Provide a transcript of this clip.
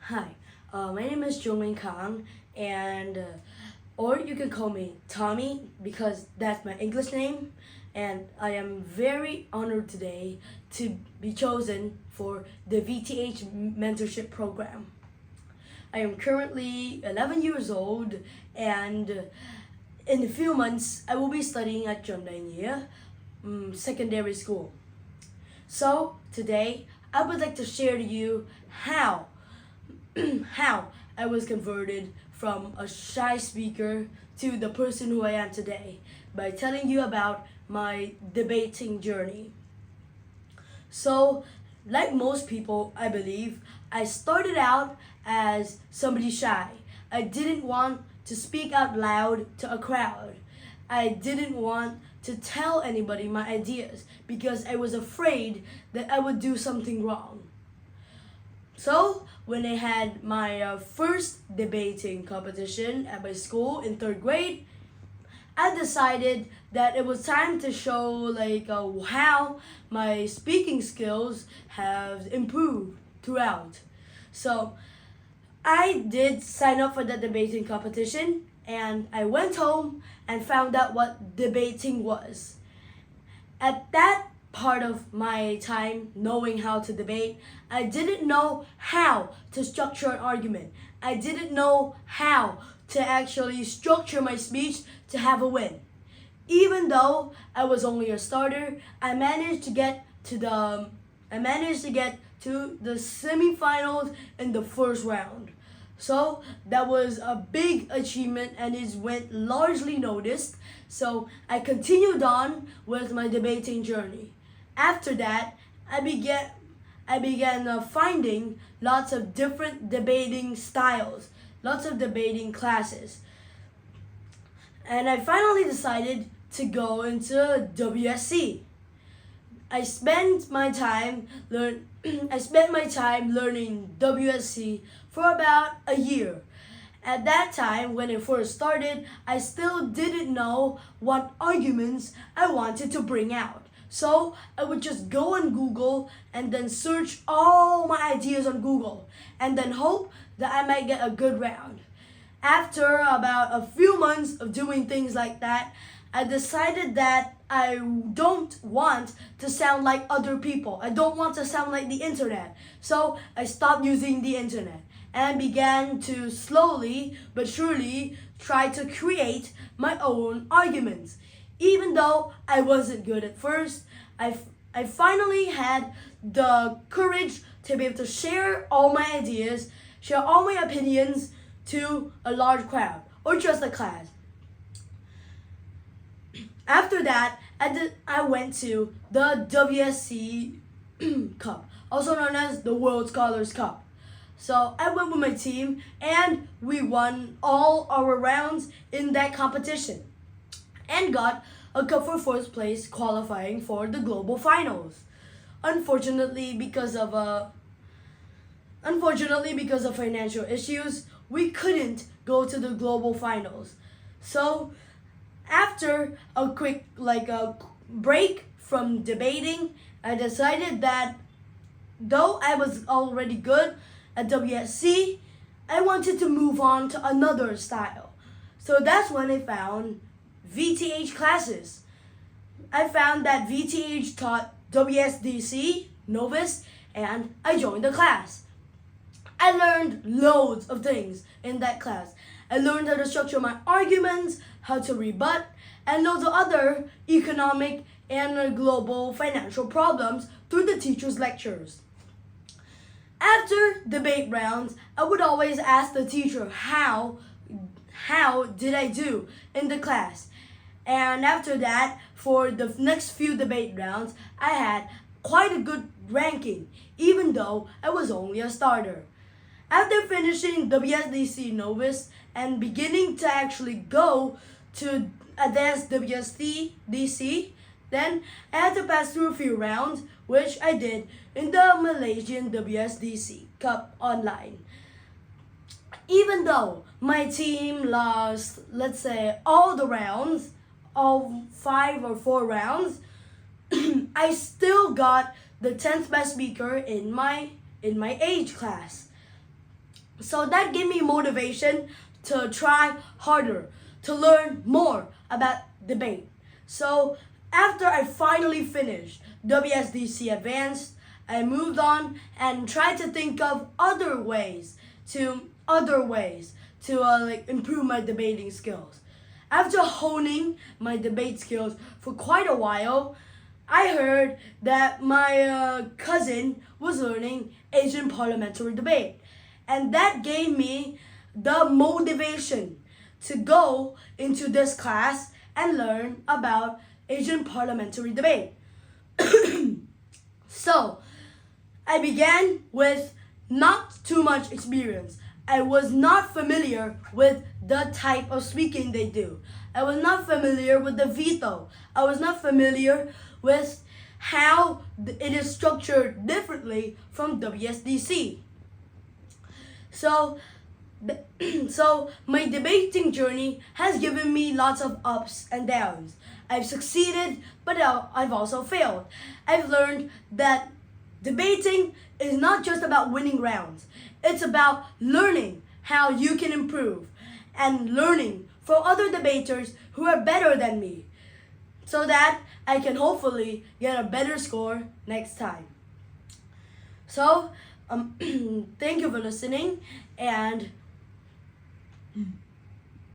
Hi, my name is Jongmin Kang, and or you can call me Tommy because that's my English name, and I am very honored today to be chosen for the VTH mentorship program. I am currently 11 years old, and in a few months I will be studying at Jeonndae Secondary School. So today I would like to share to you how I was converted from a shy speaker to the person who I am today by telling you about my debating journey. So, like most people, I believe, I started out as somebody shy. I didn't want to speak out loud to a crowd. I didn't want to tell anybody my ideas because I was afraid that I would do something wrong. So, when I had my first debating competition at my school in third grade, I decided that it was time to show how my speaking skills have improved throughout. So, I did sign up for the debating competition and I went home and found out what debating was. At that part of my time knowing how to debate, I didn't know how to structure an argument. I didn't know how to actually structure my speech to have a win. Even though I was only a starter, I managed to get to the semifinals in the first round. So that was a big achievement and it went largely noticed. So I continued on with my debating journey. After that, I began finding lots of different debating styles, lots of debating classes. And I finally decided to go into WSC. I spent my time learn I spent my time learning WSC for about a year. At that time, when I first started, I still didn't know what arguments I wanted to bring out. So I would just go on Google and then search all my ideas on Google and then hope that I might get a good round. After about a few months of doing things like that, I decided that I don't want to sound like other people. I don't want to sound like the internet. So I stopped using the internet and began to slowly but surely try to create my own arguments. Even though I wasn't good at first, I finally had the courage to be able to share all my ideas, share all my opinions to a large crowd or just a class. After that, I went to the WSC Cup, also known as the World Scholars Cup. So I went with my team and we won all our rounds in that competition and got a cup for first place qualifying for the global finals. Unfortunately, because of financial issues, we couldn't go to the global finals. So after a quick a break from debating, I decided that though I was already good at WSC, I wanted to move on to another style. So that's when I found VTH classes. I found that VTH taught WSDC, Novice, and I joined the class. I learned loads of things in that class. I learned how to structure my arguments, how to rebut, and loads of other economic and global financial problems through the teacher's lectures. After debate rounds, I would always ask the teacher how did I do in the class. And after that, for the next few debate rounds, I had quite a good ranking, even though I was only a starter. After finishing WSDC Novice and beginning to actually go to Advanced WSDC, then I had to pass through a few rounds, which I did in the Malaysian WSDC Cup online. Even though my team lost, let's say, all the rounds, all 5 or 4 rounds, I still got the 10th best speaker in my age class. So that gave me motivation to try harder, to learn more about debate. So after I finally finished WSDC Advanced, I moved on and tried to think of other ways to like improve my debating skills. After honing my debate skills for quite a while, I heard that my cousin was learning Asian parliamentary debate. And that gave me the motivation to go into this class and learn about Asian parliamentary debate. So, I began with not too much experience. I was not familiar with the type of speaking they do. I was not familiar with the veto. I was not familiar with how it is structured differently from WSDC. So, so my debating journey has given me lots of ups and downs. I've succeeded, but I've also failed. I've learned that debating is not just about winning rounds. It's about learning how you can improve and learning from other debaters who are better than me so that I can hopefully get a better score next time. So, thank you for listening and